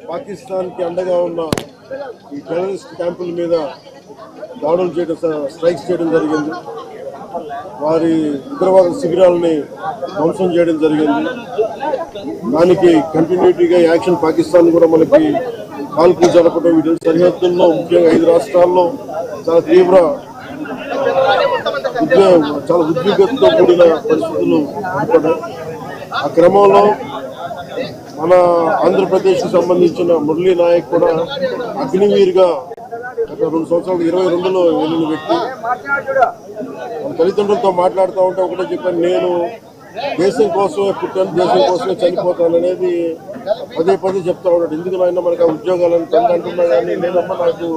పాకిస్తాన్కి అండగా ఉన్న ఈ టెర్రరిస్ట్ క్యాంపుల మీద దాడులు చేయడం, స్ట్రైక్స్ చేయడం జరిగింది. వారి ఉగ్రవాద శిబిరాలని ధ్వంసం చేయడం జరిగింది. దానికి కంటిన్యూటీగా యాక్షన్ పాకిస్తాన్ కూడా మనకి కాల్పులు జరపడం, వీటి సరిహద్దుల్లో ముఖ్యంగా 5 రాష్ట్రాల్లో చాలా తీవ్ర చాలా ఉద్విగ్నతతో కూడిన పరిస్థితులు ఏర్పడ్డాయి. ఆ క్రమంలో మన ఆంధ్రప్రదేశ్కి సంబంధించిన మురళీ నాయక్ కూడా అగ్నివీర్గా గత 2 సంవత్సరాలు 2022లో వెళ్ళిన వ్యక్తి. మన తల్లిదండ్రులతో మాట్లాడుతూ ఉంటే ఒకటే చెప్పాను, నేను దేశం కోసమే పుట్టాను, దేశం కోసమే చనిపోతాను అనేది పదే పదే చెప్తా ఉన్నాడు. ఎందుకు నాయన మనకు ఆ ఉద్యోగాలను తండ్రి అంటున్నా కానీ నేనమ్మా నాకు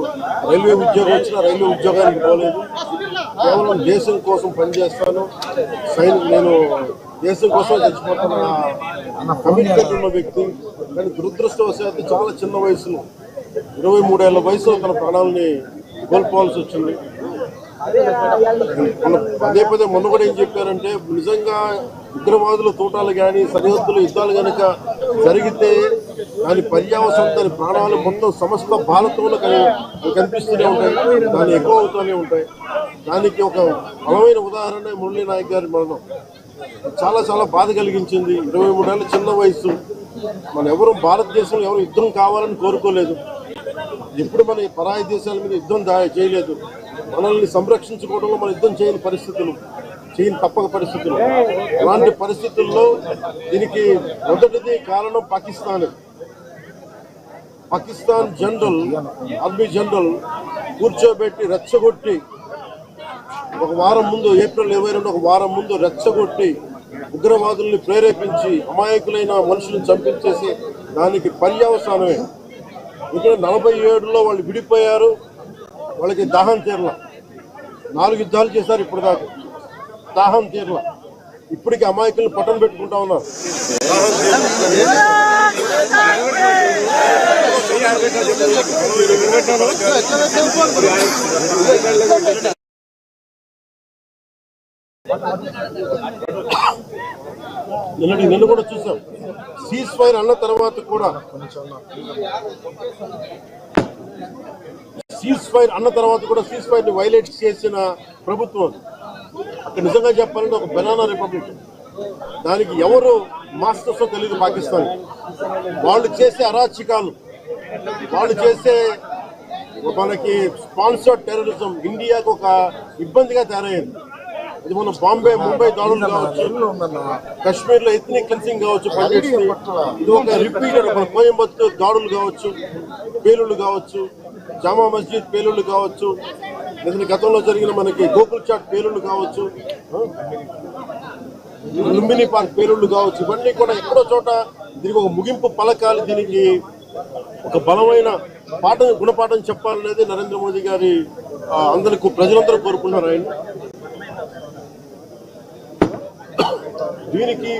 రైల్వే ఉద్యోగం వచ్చినా రైల్వే ఉద్యోగానికి పోలేదు, కేవలం దేశం కోసం పనిచేస్తాను, నేను దేశం కోసం చచ్చిపోతాను అన్న కమిట్మెంట్ ఉన్న వ్యక్తి. కానీ దురదృష్టవశాత్తు చాలా చిన్న వయసులో 23 ఏళ్ల వయసులో తన ప్రాణాలని కోల్పోవాల్సి వచ్చింది. పదే పదే మొన్న కూడా ఏం చెప్పారంటే, నిజంగా ఉగ్రవాదుల తోటాలు కానీ సరిహద్దుల యుద్ధాలు కనుక జరిగితే దాని పర్యావసనం, దాని ప్రాణాలు మొత్తం సమస్త భారతంలో కనిపిస్తూనే ఉంటాయి, దాన్ని ఎక్కువ అవుతూనే ఉంటాయి. దానికి ఒక బలమైన ఉదాహరణ మురళీ నాయక్ గారి మరణం. చాలా చాలా బాధ కలిగించింది. 23 ఏళ్ళ చిన్న వయసు. మన ఎవరు భారతదేశంలో ఎవరు యుద్ధం కావాలని కోరుకోలేదు, ఎప్పుడు మన పరాయి దేశాల మీద యుద్ధం చేయలేదు. మనల్ని సంరక్షించుకోవడంలో మన యుద్ధం చేయని తప్పక పరిస్థితులు. అలాంటి పరిస్థితుల్లో దీనికి మొదటిది కారణం పాకిస్తాన్ జనరల్, ఆర్మీ జనరల్ కూర్చోబెట్టి రెచ్చగొట్టి ఒక వారం ముందు, ఏప్రిల్ 22 ఒక వారం ముందు రెచ్చగొట్టి ఉగ్రవాదుల్ని ప్రేరేపించి అమాయకులైన మనుషులను చంపించేసి దానికి పర్యవసానమే. ఇక్కడ 47లో వాళ్ళు విడిపోయారు, వాళ్ళకి దాహం తీరల. 4 యుద్ధాలు చేశారు ఇప్పుడు దాకా, దాహం తీరల. ఇప్పటికీ అమాయకులను పట్టం పెట్టుకుంటా ఉన్నారు. నిన్న కూడా చూసాం, సీజ్ ఫైర్ అన్న తర్వాత కూడా సీజ్ ఫైర్ ని వైలేట్ చేసిన ప్రభుత్వం. అక్కడ నిజంగా చెప్పాలంటే ఒక బనానా రిపబ్లిక్. దానికి ఎవరు మాస్టర్స్ తెలియదు పాకిస్తాన్. వాళ్ళు చేసే అరాచకాలు, వాళ్ళు చేసే మనకి స్పాన్సర్డ్ టెర్రరిజం ఇండియాకు ఒక ఇబ్బందిగా తయారైంది. ఇది మన ముంబై దాడులు కావచ్చు, కశ్మీర్ లో ఎథ్నిక్ క్లెన్సింగ్ కావచ్చు, ఇది ఒక రిపీటెడ్ మన కోయంబత్తూర్ దాడులు కావచ్చు, పేలుళ్లు కావచ్చు, జామా మస్జిద్ పేలుళ్లు కావచ్చు, లేదా గతంలో జరిగిన మనకి గోకుల్ చాట్ పేలుళ్లు కావచ్చు, లుంబిని పార్క్ పేలుళ్లు కావచ్చు, ఇవన్నీ కూడా ఎక్కడో చోట దీనికి ఒక ముగింపు పలకాలి, దీనికి ఒక బలమైన గుణపాఠం చెప్పాలనేది నరేంద్ర మోదీ గారి అందరికీ ప్రజలందరూ కోరుకున్నారు. ఆయన దీనికి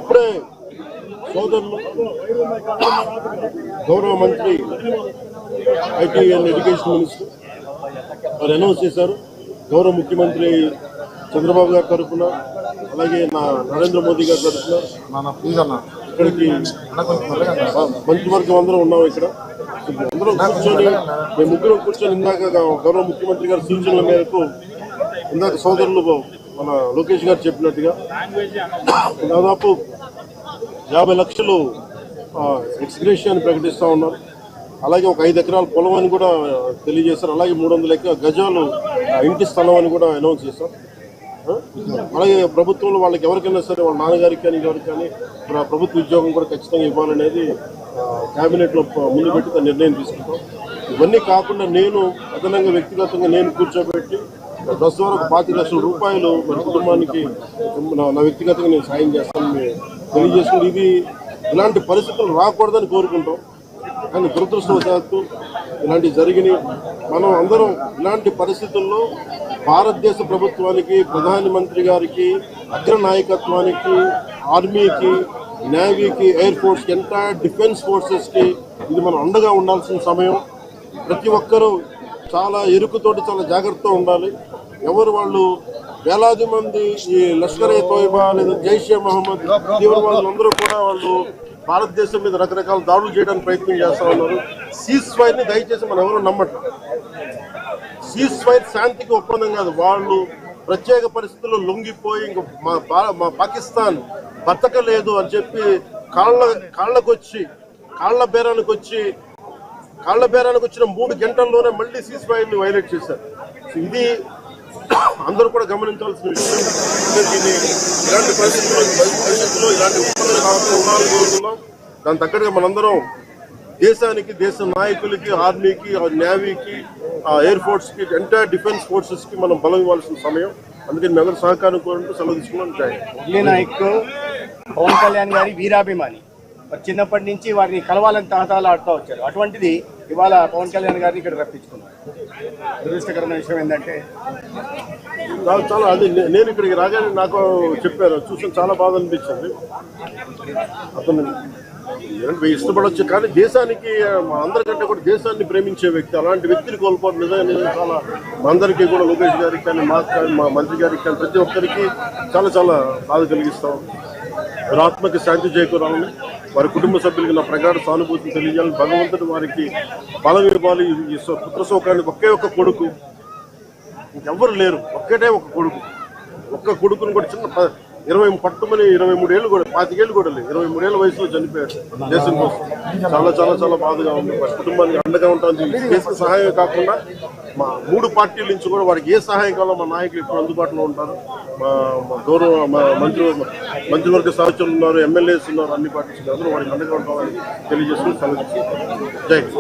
ఇప్పుడే సోదరులు గౌరవ మంత్రి ఐటీ అండ్ ఎడ్యుకేషన్ మినిస్టర్ వారు అనౌన్స్ చేశారు. గౌరవ ముఖ్యమంత్రి చంద్రబాబు గారి తరఫున, అలాగే నరేంద్ర మోదీ గారి తరఫున ఇక్కడికి మంత్రివర్గం అందరం ఉన్నాం. ఇక్కడ అందరం కూర్చొని, మేము ముగ్గురం కూర్చొని ఇందాక గౌరవ ముఖ్యమంత్రి గారి సూచనల మేరకు ఇందాక సోదరులు మన లోకేష్ గారు చెప్పినట్టుగా దాదాపు 50 లక్షలు ఎక్స్గ్రేషియాని ప్రకటిస్తూ ఉన్నారు. అలాగే ఒక 5 ఎకరాల పొలం అని కూడా తెలియజేశారు. అలాగే 300 గజాలు ఇంటి స్థలం అని కూడా అనౌన్స్ చేశాం. అలాగే ప్రభుత్వంలో వాళ్ళకి ఎవరికైనా సరే, వాళ్ళ నాన్నగారికి కానీ ఎవరికి కానీ ప్రభుత్వ ఉద్యోగం కూడా ఖచ్చితంగా ఇవ్వాలనేది క్యాబినెట్లో ముందు పెట్టి నిర్ణయం తీసుకుంటాం. ఇవన్నీ కాకుండా నేను అదనంగా వ్యక్తిగతంగా నేను కూర్చోబెట్టి ప్రస్తుతం ఒక 25 లక్షల రూపాయలు మన కుటుంబానికి నా వ్యక్తిగతంగా నేను సాయం చేస్తానని తెలియజేసుకుని, ఇది ఇలాంటి పరిస్థితులు రాకూడదని కోరుకుంటాం. కానీ దురదృష్టవశాత్తు ఇలాంటివి జరిగినాయి. మనం అందరం ఇలాంటి పరిస్థితుల్లో భారతదేశ ప్రభుత్వానికి, ప్రధానమంత్రి గారికి, అగ్ర నాయకత్వానికి, ఆర్మీకి, నేవీకి, ఎయిర్ ఫోర్స్కి, ఎంటైర్ డిఫెన్స్ ఫోర్సెస్కి ఇది మనం అండగా ఉండాల్సిన సమయం. ప్రతి ఒక్కరూ చాలా ఎరుకుతోటి చాలా జాగ్రత్తగా ఉండాలి. ఎవరు వాళ్ళు వేలాది మంది ఈ లష్కర్-ఏ-తోయిబా లేదా జైషే మహమ్మద్ తీవ్రవాదులందరూ కూడా వాళ్ళు భారతదేశం మీద రకరకాల దాడులు చేయడానికి ప్రయత్నం చేస్తా ఉన్నారు. సీజ్ ఫైర్ ని దయచేసి మనం ఎవరు నమ్మట్లేదు. సీజ్ ఫైర్ శాంతికి ఒప్పందం కాదు. వాళ్ళు ప్రత్యేక పరిస్థితుల్లో లొంగిపోయి ఇంక మా పాకిస్తాన్ బతకలేదు అని చెప్పి కాళ్ళ బేరానికి వచ్చిన 3 గంటల్లోనే మళ్ళీ సీజ్ ఫైర్ ని వైలేట్ చేశారు. ఇది అందరూ కూడా గమనించాల్సిన విషయం. ఇలాంటి పరిస్థితుల్లో ఇలాంటి ఒప్పందాలు ఉండాలని కోరుతున్నాం. దాని తగ్గట్టుగా మనందరం దేశానికి, దేశ నాయకులకి, ఆర్మీకి, నేవీకి, ఎయిర్ ఫోర్స్ కి, ఎంటైర్ డిఫెన్స్ ఫోర్సెస్ కి మనం బలం ఇవ్వాల్సిన సమయం. అందుకని మేము సహకారం కోరుకుంటూ సెలవు తీసుకున్నాం. మురళీ నాయక్ పవన్ కళ్యాణ్ గారి వీరాభిమాని, చిన్నప్పటి నుంచి వారిని కలవాలని తహతాలు ఆడుతూ వచ్చారు. అటువంటిది ఇవాళ పవన్ కళ్యాణ్ గారిని ఇక్కడ రప్పించుకున్నారు. దురదృష్టకరమైన విషయం ఏంటంటే చాలా అది నేను ఇక్కడికి రాగానే నాకు చెప్పాను, చూసాను, చాలా బాధ అనిపించింది. అతను ఇష్టపడవచ్చు కానీ దేశానికి అందరికంటే కూడా దేశాన్ని ప్రేమించే వ్యక్తి, అలాంటి వ్యక్తిని కోల్పోవడం నిజంగా చాలా మా అందరికీ కూడా, లోకేష్ గారికి కానీ, మాకు కానీ, మా మంత్రి గారికి కానీ, ప్రతి ఒక్కరికి చాలా చాలా బాధ కలిగిస్తాం. వారి ఆత్మకి శాంతి చేకూరాలని, వారి కుటుంబ సభ్యులకి నా ప్రగాఢ సానుభూతిని తెలియజేయాలని, భగవంతుడు వారికి బలం ఇవ్వాలి. ఈ పుత్ర శోకానికి ఒకే ఒక్క కొడుకు, ఇంకెవ్వరు లేరు, ఒక్కటే ఒక కొడుకుని కూడా చిన్న 23 ఏళ్ళు కూడా 25 ఏళ్ళు కూడా లేదు, 23 ఏళ్ళ వయసులో చనిపోయాడు దేశం కోసం. చాలా చాలా చాలా బాధగా ఉంది. వారి కుటుంబానికి అండగా ఉంటాను. దేశ సహాయం కాకుండా మా 3 పార్టీల నుంచి కూడా వారికి ఏ సహాయం కావాలో మా నాయకులు ఇప్పుడు అందుబాటులో ఉంటారు. మా గౌరవ మంత్రివర్గ సహచరులు ఉన్నారు, ఎమ్మెల్యేస్ ఉన్నారు, అన్ని పార్టీస్ అందరూ వారికి అండగా ఉంటామని తెలియజేసుకుని సెలవు. జై హింద్.